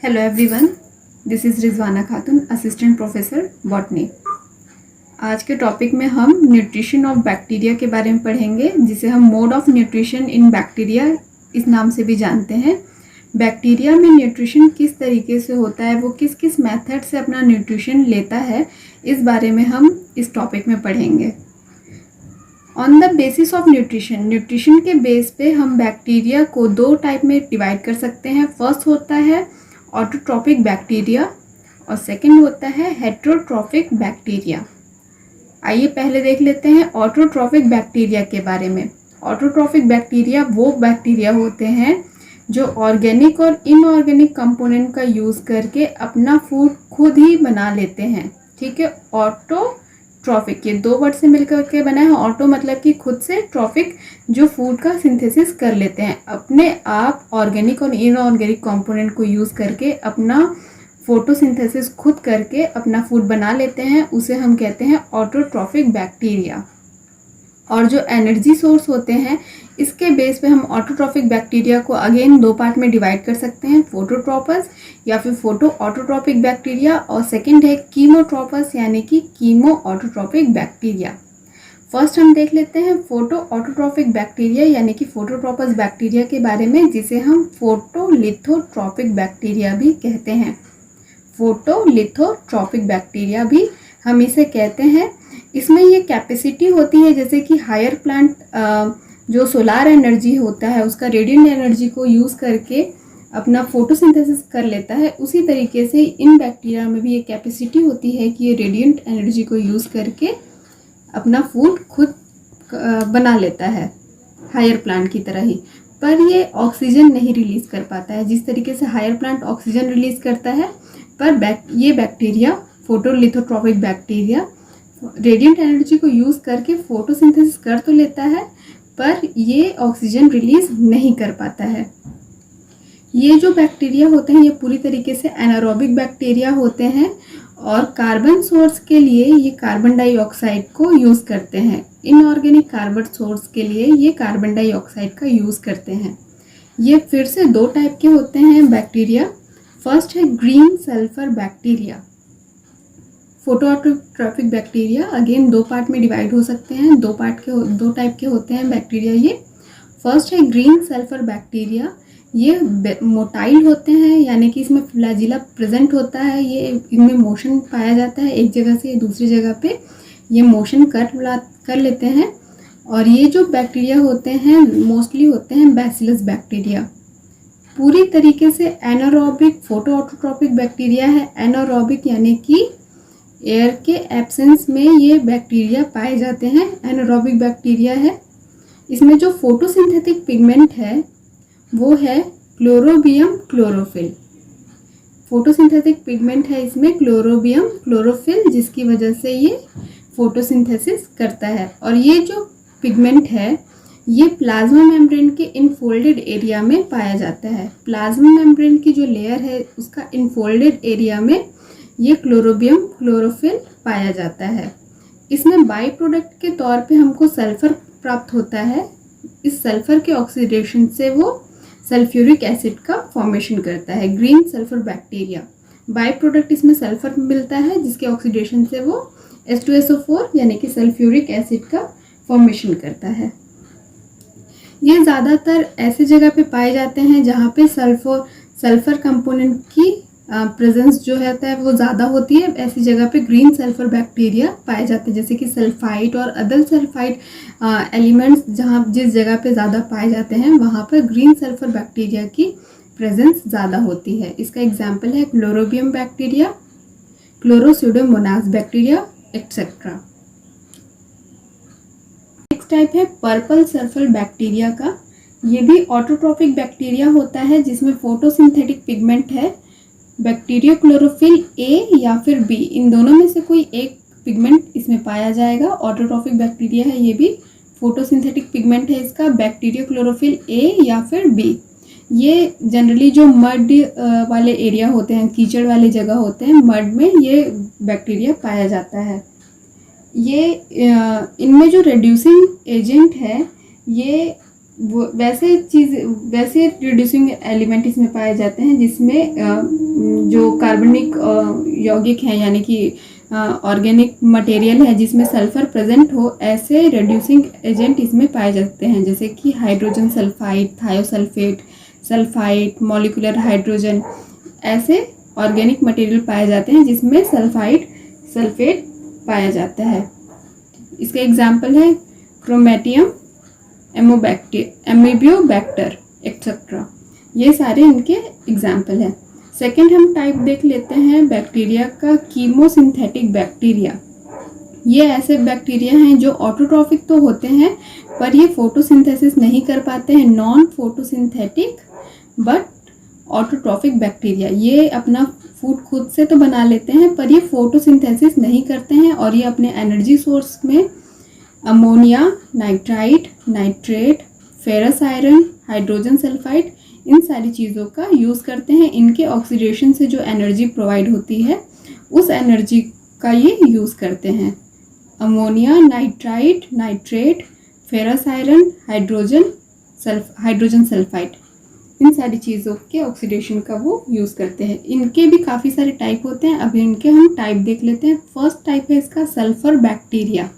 Hello everyone, this is Rizwana Khatoon, assistant professor botany. आज के topic में हम न्यूट्रिशन ऑफ बैक्टीरिया के बारे में पढ़ेंगे, जिसे हम mode of nutrition in bacteria इस नाम से भी जानते हैं। बैक्टीरिया में न्यूट्रिशन किस तरीके से होता है, वो किस किस मेथड से अपना न्यूट्रिशन लेता है, इस बारे में हम इस टॉपिक में पढ़ेंगे। On the basis of nutrition, nutrition के बेस पे हम बैक्टीरिया को दो टाइप में डिवाइड कर सकते हैं। फर्स्ट होता है ऑटोट्रॉपिक बैक्टीरिया और सेकंड होता है हेटेरोट्रॉपिक बैक्टीरिया। आइए पहले देख लेते हैं ऑटोट्रॉपिक बैक्टीरिया के बारे में। ऑटोट्रॉपिक बैक्टीरिया वो बैक्टीरिया होते हैं जो ऑर्गेनिक और इनऑर्गेनिक कंपोनेंट का यूज़ करके अपना फूड खुद ही बना लेते हैं। ठीक है, ऑटोट्रॉपिक ये दो वर्ड से मिलकर के बना है। ऑटो मतलब कि खुद से, ट्रॉपिक जो फूड का सिंथेसिस कर लेते हैं अपने आप, ऑर्गेनिक और इनऑर्गेनिक कंपोनेंट को यूज़ करके अपना फोटोसिंथेसिस खुद करके अपना फूड बना लेते हैं, उसे हम कहते हैं ऑटोट्रॉपिक बैक्टीरिया। और जो एनर्जी सोर्स होते हैं, इसके बेस पे हम ऑटोट्रॉपिक बैक्टीरिया को अगेन दो पार्ट में डिवाइड कर सकते हैं, फोटोट्रॉपस या फिर फोटो ऑटोट्रॉपिक बैक्टीरिया, और सेकंड है कीमोट्रॉपस यानी कि कीमो ऑटोट्रॉपिक बैक्टीरिया। फर्स्ट हम देख लेते हैं फोटो ऑटोट्रॉपिक बैक्टीरिया यानी कि फोटोट्रॉपस बैक्टीरिया के बारे में, जिसे हम फोटोलिथोट्रॉपिक बैक्टीरिया भी कहते हैं। फोटोलिथोट्रॉपिक बैक्टीरिया भी हम इसे कहते हैं। इसमें ये कैपेसिटी होती है जैसे कि हायर प्लांट जो सोलार एनर्जी होता है उसका रेडिएंट एनर्जी को यूज़ करके अपना फोटोसिंथेसिस कर लेता है, उसी तरीके से इन बैक्टीरिया में भी ये कैपेसिटी होती है कि ये रेडिएंट एनर्जी को यूज़ करके अपना फूड खुद बना लेता है, हायर प्लांट की तरह ही। पर ये ऑक्सीजन नहीं रिलीज़ कर पाता है जिस तरीके से हायर प्लांट ऑक्सीजन रिलीज़ करता है, पर ये बैक्टीरिया फोटोलिथोट्रॉपिक बैक्टीरिया रेडिएंट एनर्जी को यूज़ करके फोटोसिंथेसिस कर तो लेता है, पर ये ऑक्सीजन रिलीज़ नहीं कर पाता है। ये जो बैक्टीरिया होते हैं ये पूरी तरीके से एनारोबिक बैक्टीरिया होते हैं और कार्बन सोर्स के लिए ये कार्बन डाइऑक्साइड को यूज़ करते हैं। इनऑर्गेनिक कार्बन सोर्स के लिए ये कार्बन डाइऑक्साइड का यूज़ करते हैं। ये फिर से दो टाइप के होते हैं बैक्टीरिया। फर्स्ट है green sulphur bacteria. Phototropic bacteria again दो पार्ट में डिवाइड हो सकते हैं, दो टाइप के होते हैं बैक्टीरिया ये। फर्स्ट है ग्रीन सल्फर बैक्टीरिया। ये मोटाइल होते हैं यानी कि इसमें फ्लैजिला प्रेजेंट होता है, ये इनमें मोशन पाया जाता है, एक जगह से दूसरी जगह पे ये मोशन कर लेते हैं। और ये जो बैक्टीरिया होते हैं मोस्टली होते हैं बैसिलस बैक्टीरिया। पूरी तरीके से एनारोबिक फोटोऑटोट्रॉपिक बैक्टीरिया है। एनारोबिक यानी कि एयर के एब्सेंस में ये बैक्टीरिया पाए जाते हैं, एनारोबिक बैक्टीरिया है। इसमें जो फोटोसिंथेटिक पिगमेंट है वो है क्लोरोबियम क्लोरोफिल। फोटोसिंथेटिक पिगमेंट है इसमें क्लोरोबियम क्लोरोफिल, जिसकी वजह से ये फोटोसिंथेसिस करता है। और ये जो पिगमेंट है ये प्लाज्मा मेम्ब्रेन के इनफोल्डेड एरिया में पाया जाता है। प्लाज्मा मेम्ब्रेन की जो लेयर है उसका इनफोल्डेड एरिया में ये क्लोरोबियम क्लोरोफिल पाया जाता है। इसमें बाई प्रोडक्ट के तौर पे हमको सल्फर प्राप्त होता है। इस सल्फर के ऑक्सीडेशन से वो सल्फ्यूरिक एसिड का फॉर्मेशन करता है। Green sulphur bacteria by product इसमें सल्फर मिलता है, जिसके ऑक्सीडेशन से वो H2SO4 यानी कि सल्फ्यूरिक एसिड का फॉर्मेशन करता है। ये ज़्यादातर ऐसी जगह पे पाए जाते हैं जहाँ पे सल्फर कंपोनेंट की प्रेजेंस जो रहता है वो ज़्यादा होती है। ऐसी जगह पे ग्रीन सल्फर बैक्टीरिया पाए जाते हैं, जैसे कि सल्फाइड और अदर सल्फाइड एलिमेंट्स जहाँ जिस जगह पे ज़्यादा पाए जाते हैं वहाँ पर ग्रीन सल्फर बैक्टीरिया की प्रेजेंस ज़्यादा होती है। इसका एग्जाम्पल है Chlorobium bacteria, Chloropseudomonas bacteria etcetera. Next type है पर्पल सल्फर बैक्टीरिया का। ये भी ऑटोट्रॉपिक बैक्टीरिया होता है जिसमें फोटोसिंथेटिक पिगमेंट है। बैक्टीरिया क्लोरोफिल ए या फिर बी, इन दोनों में से कोई एक पिगमेंट इसमें पाया जाएगा। ऑटोट्रॉपिक बैक्टीरिया है ये भी, फोटोसिंथेटिक पिगमेंट है इसका बैक्टीरिया क्लोरोफिल ए या फिर बी। ये जनरली जो मड वाले एरिया होते हैं, कीचड़ वाले जगह होते हैं, मड में ये बैक्टीरिया पाया जाता है। ये इनमें जो रिड्यूसिंग एजेंट है ये वो वैसे रिड्यूसिंग एलिमेंट इसमें पाए जाते हैं जिसमें जो कार्बनिक यौगिक हैं यानी कि ऑर्गेनिक मटेरियल है जिसमें सल्फर प्रेजेंट हो, ऐसे रिड्यूसिंग एजेंट इसमें पाए जाते हैं, जैसे कि hydrogen sulphide, thiosulphate, sulphide, molecular hydrogen, ऐसे ऑर्गेनिक मटेरियल पाए जाते हैं जिसमें सल्फेट पाया जाता है। इसका एग्जाम्पल है क्रोमेटियम, एमीबियोबैक्टर एक्सेट्रा, ये सारे इनके एग्जाम्पल हैं। सेकेंड हम टाइप देख लेते हैं बैक्टीरिया का, कीमोसिंथेटिक बैक्टीरिया। ये ऐसे बैक्टीरिया हैं जो ऑटोट्रॉफिक तो होते हैं पर ये फोटोसिंथेसिस नहीं कर पाते हैं, non photosynthetic but autotrophic bacteria. ये अपना फूड खुद से तो बना लेते हैं पर ये फोटोसिंथेसिस नहीं करते हैं और ये अपने एनर्जी सोर्स में ammonia, nitrite, nitrate, ferrous iron, hydrogen sulphide, इन सारी चीज़ों का यूज़ करते हैं। इनके ऑक्सीडेशन से जो एनर्जी प्रोवाइड होती है उस एनर्जी का ये यूज़ करते हैं। Ammonia, nitrite, nitrate, ferrous iron, hydrogen sulphide, इन सारी चीज़ों के ऑक्सीडेशन का वो यूज़ करते हैं। इनके भी काफ़ी सारे टाइप होते हैं, अभी इनके हम टाइप देख लेते हैं। फर्स्ट टाइप है इसका सल्फर बैक्टीरिया।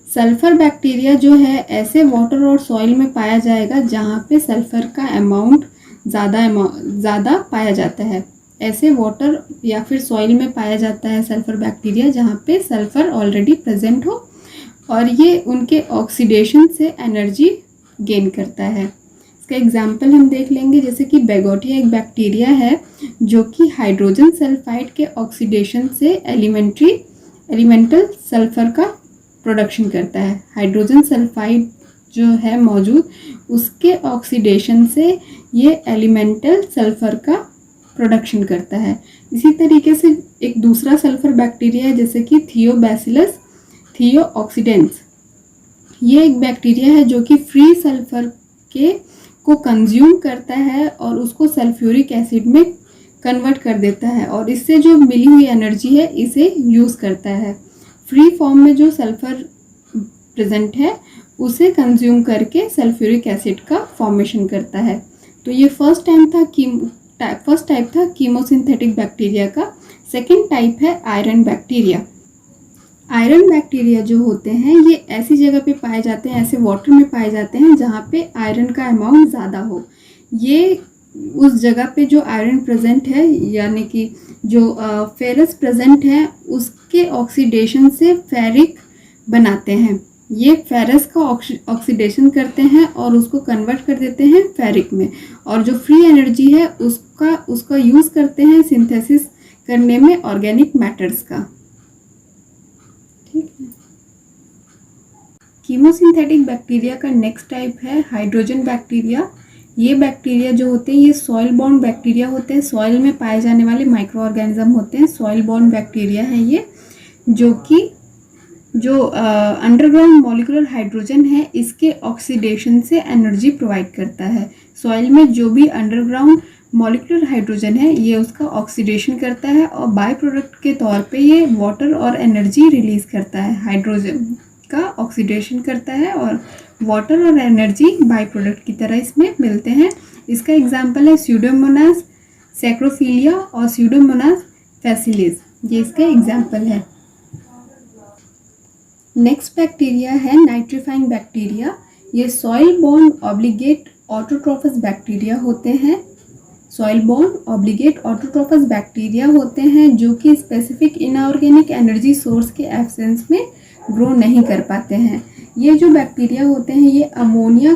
सल्फर बैक्टीरिया जो है ऐसे वाटर और सॉइल में पाया जाएगा जहाँ पे सल्फर का अमाउंट ज़्यादा पाया जाता है। ऐसे वाटर या फिर सॉइल में पाया जाता है सल्फर बैक्टीरिया जहाँ पे सल्फर ऑलरेडी प्रेजेंट हो और ये उनके ऑक्सीडेशन से एनर्जी गेन करता है। इसका एग्जाम्पल हम देख लेंगे, जैसे कि बेगोटिया एक बैक्टीरिया है जो कि हाइड्रोजन सल्फाइड के ऑक्सीडेशन से एलिमेंटल सल्फर का प्रोडक्शन करता है। हाइड्रोजन सल्फाइड जो है मौजूद उसके ऑक्सीडेशन से ये एलिमेंटल सल्फर का प्रोडक्शन करता है। इसी तरीके से एक दूसरा सल्फर बैक्टीरिया है जैसे कि थियोबैसिलस थियोऑक्सीडेंस। ये एक बैक्टीरिया है जो कि फ्री सल्फर को कंज्यूम करता है और उसको सल्फ्यूरिक एसिड में कन्वर्ट कर देता है और इससे जो मिली हुई एनर्जी है इसे यूज़ करता है। फ्री फॉर्म में जो सल्फर प्रेजेंट है उसे कंज्यूम करके सल्फ्यूरिक एसिड का फॉर्मेशन करता है। तो ये फर्स्ट टाइप था कीमोसिंथेटिक बैक्टीरिया का। सेकंड टाइप है आयरन बैक्टीरिया। आयरन बैक्टीरिया जो होते हैं ये ऐसी जगह पे पाए जाते हैं, ऐसे वाटर में पाए जाते हैं जहाँ पे आयरन का अमाउंट ज़्यादा हो। ये उस जगह पे जो आयरन प्रेजेंट है यानी कि जो फेरस प्रेजेंट है उसके ऑक्सीडेशन से फेरिक बनाते हैं। ये फेरस का ऑक्सीडेशन करते हैं और उसको कन्वर्ट कर देते हैं फेरिक में और जो फ्री एनर्जी है उसका यूज़ करते हैं सिंथेसिस करने में ऑर्गेनिक मैटर्स का। ठीक है। कीमोसिंथेटिक बैक्टीरिया का नेक्स्ट टाइप है हाइड्रोजन बैक्टीरिया। ये बैक्टीरिया जो होते हैं ये सॉइल बॉर्न बैक्टीरिया होते हैं, सॉइल में पाए जाने वाले माइक्रो ऑर्गेनिज्म होते हैं। सॉइल बॉर्न बैक्टीरिया है ये जो अंडरग्राउंड मॉलिक्यूलर हाइड्रोजन है इसके ऑक्सीडेशन से एनर्जी प्रोवाइड करता है। सॉइल में जो भी अंडरग्राउंड मॉलिक्यूलर हाइड्रोजन है ये उसका ऑक्सीडेशन करता है और बाय प्रोडक्ट के तौर पे ये वाटर और एनर्जी रिलीज करता है। हाइड्रोजन का ऑक्सीडेशन करता है और वाटर और एनर्जी बाय प्रोडक्ट की तरह इसमें मिलते हैं। इसका एग्जाम्पल है स्यूडोमोनास सैक्रोफिलिया और स्यूडोमोनास फैसिलिस, ये इसका एग्जाम्पल है। नेक्स्ट बैक्टीरिया है नाइट्रीफाइंग बैक्टीरिया। ये सॉइल बॉर्न ऑब्लिगेट ऑटोट्रोफस बैक्टीरिया होते हैं। सॉइल बॉर्न ऑब्लिगेट ऑटोट्रोफस बैक्टीरिया होते हैं जो कि स्पेसिफिक इनऑर्गेनिक एनर्जी सोर्स के एब्सेंस में ग्रो नहीं कर पाते हैं। ये जो बैक्टीरिया होते हैं ये अमोनिया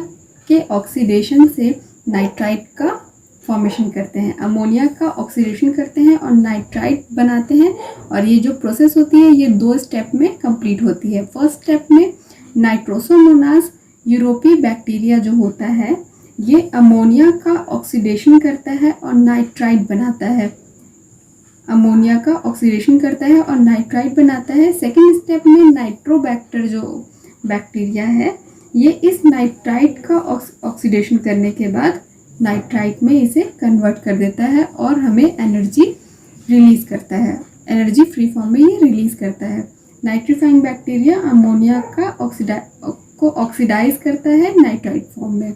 के ऑक्सीडेशन से नाइट्राइट का फॉर्मेशन करते हैं। अमोनिया का ऑक्सीडेशन करते हैं और नाइट्राइट बनाते हैं और ये जो प्रोसेस होती है ये 2 स्टेप में कंप्लीट होती है। फर्स्ट स्टेप में नाइट्रोसोमोनास यूरोपी बैक्टीरिया जो होता है ये अमोनिया का ऑक्सीडेशन करता है और नाइट्राइट बनाता है। अमोनिया का ऑक्सीडेशन करता है और नाइट्राइट बनाता है। सेकेंड स्टेप में नाइट्रोबैक्टर जो बैक्टीरिया है ये इस नाइट्राइट का ऑक्सीडेशन करने के बाद नाइट्राइट में इसे कन्वर्ट कर देता है और हमें एनर्जी रिलीज करता है। एनर्जी फ्री फॉर्म में ये रिलीज करता है। नाइट्रीफाइंग बैक्टीरिया अमोनिया का को ऑक्सीडाइज करता है नाइट्राइट फॉर्म में।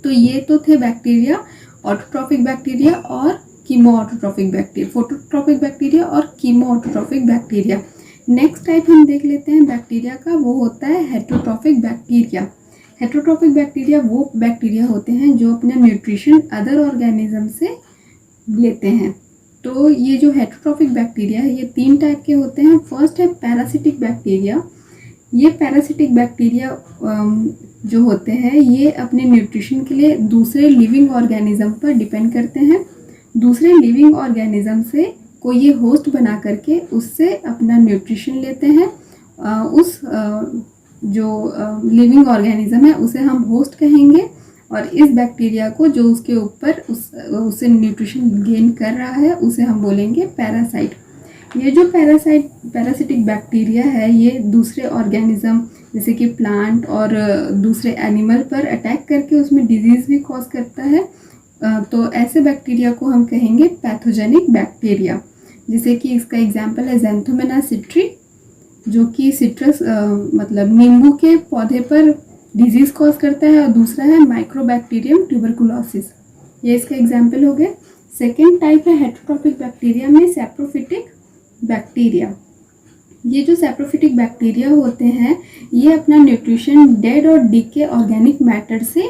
तो ये तो थे बैक्टीरिया, ऑटोट्रॉफिक बैक्टीरिया और chemo autotrophic bacteria, phototrophic bacteria और chemo autotrophic bacteria. Next type हम देख लेते हैं बैक्टीरिया का, वो होता है हेटरोट्रॉफिक बैक्टीरिया। हेटरोट्रॉफिक बैक्टीरिया वो बैक्टीरिया होते हैं जो अपना न्यूट्रिशन अदर ऑर्गेनिज्म से लेते हैं। तो ये जो हेटरोट्रॉफिक बैक्टीरिया है ये 3 टाइप के होते हैं। फर्स्ट है पैरासिटिक बैक्टीरिया। ये पैरासिटिक बैक्टीरिया जो होते हैं ये अपने न्यूट्रिशन के लिए दूसरे लिविंग ऑर्गेनिज्म पर डिपेंड करते हैं। दूसरे लिविंग ऑर्गेनिज्म से कोई ये होस्ट बना करके उससे अपना न्यूट्रिशन लेते हैं। उस जो लिविंग ऑर्गेनिज्म है उसे हम होस्ट कहेंगे, और इस बैक्टीरिया को जो उसके ऊपर उससे न्यूट्रिशन गेन कर रहा है उसे हम बोलेंगे पैरासाइट। ये जो पैरासिटिक बैक्टीरिया है ये दूसरे ऑर्गेनिज्म जैसे कि प्लांट और दूसरे एनिमल पर अटैक करके उसमें डिजीज़ भी कॉज करता है। तो ऐसे बैक्टीरिया को हम कहेंगे पैथोजेनिक बैक्टीरिया। जैसे कि इसका एग्जांपल है ज़ैंथोमोनास सिट्री, जो कि सिट्रस मतलब नींबू के पौधे पर डिजीज़ कॉज करता है, और दूसरा है माइक्रोबैक्टीरियम ट्यूबरकुलोसिस, ये इसका एग्जांपल हो गया। सेकेंड टाइप है हेटरोट्रॉफिक बैक्टीरिया में सैप्रोफिटिक बैक्टीरिया। ये जो सैप्रोफिटिक बैक्टीरिया होते हैं ये अपना न्यूट्रिशन डेड और डीके ऑर्गेनिक मैटर से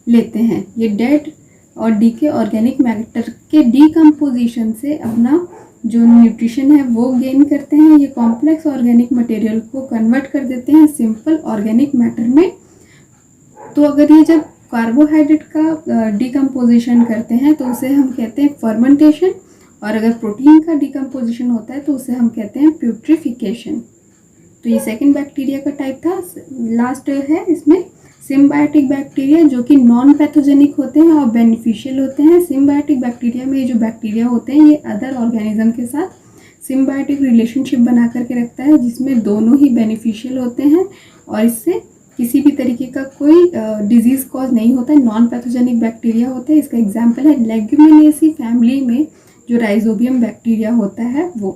लेते हैं। ये डेड और डीके ऑर्गेनिक मैटर के डीकम्पोजिशन से अपना जो न्यूट्रिशन है वो गेन करते हैं। ये कॉम्प्लेक्स ऑर्गेनिक मटेरियल को कन्वर्ट कर देते हैं सिंपल ऑर्गेनिक मैटर में। तो अगर ये जब कार्बोहाइड्रेट का डिकम्पोजिशन करते हैं तो उसे हम कहते हैं फर्मेंटेशन, और अगर प्रोटीन का डिकम्पोजिशन होता है तो उसे हम कहते हैं प्यूट्रिफिकेशन। तो ये सेकंड बैक्टीरिया का टाइप था। लास्ट है इसमें सिम्बायोटिक बैक्टीरिया, जो कि नॉन पैथोजेनिक होते हैं और बेनिफिशियल होते हैं। सिम्बायोटिक बैक्टीरिया में ये जो बैक्टीरिया होते हैं ये अदर ऑर्गेनिज्म के साथ सिम्बायोटिक रिलेशनशिप बना करके रखता है, जिसमें दोनों ही बेनिफिशियल होते हैं और इससे किसी भी तरीके का कोई डिजीज़ कॉज नहीं होता है। नॉन पैथोजेनिक बैक्टीरिया होते हैं। इसका एग्जाम्पल है लेग्यूमिनेसी फैमिली में जो राइजोबियम बैक्टीरिया होता है वो।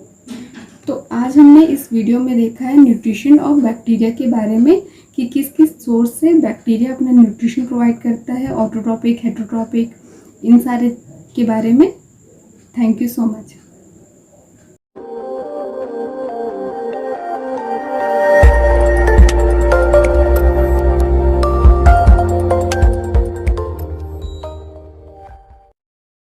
तो आज हमने इस वीडियो में देखा है न्यूट्रिशन ऑफ बैक्टीरिया के बारे में कि किस किस सोर्स से बैक्टीरिया अपना न्यूट्रिशन प्रोवाइड करता है, ऑटोट्रॉपिक, हेटरोट्रॉपिक, इन सारे के बारे में। Thank you so much.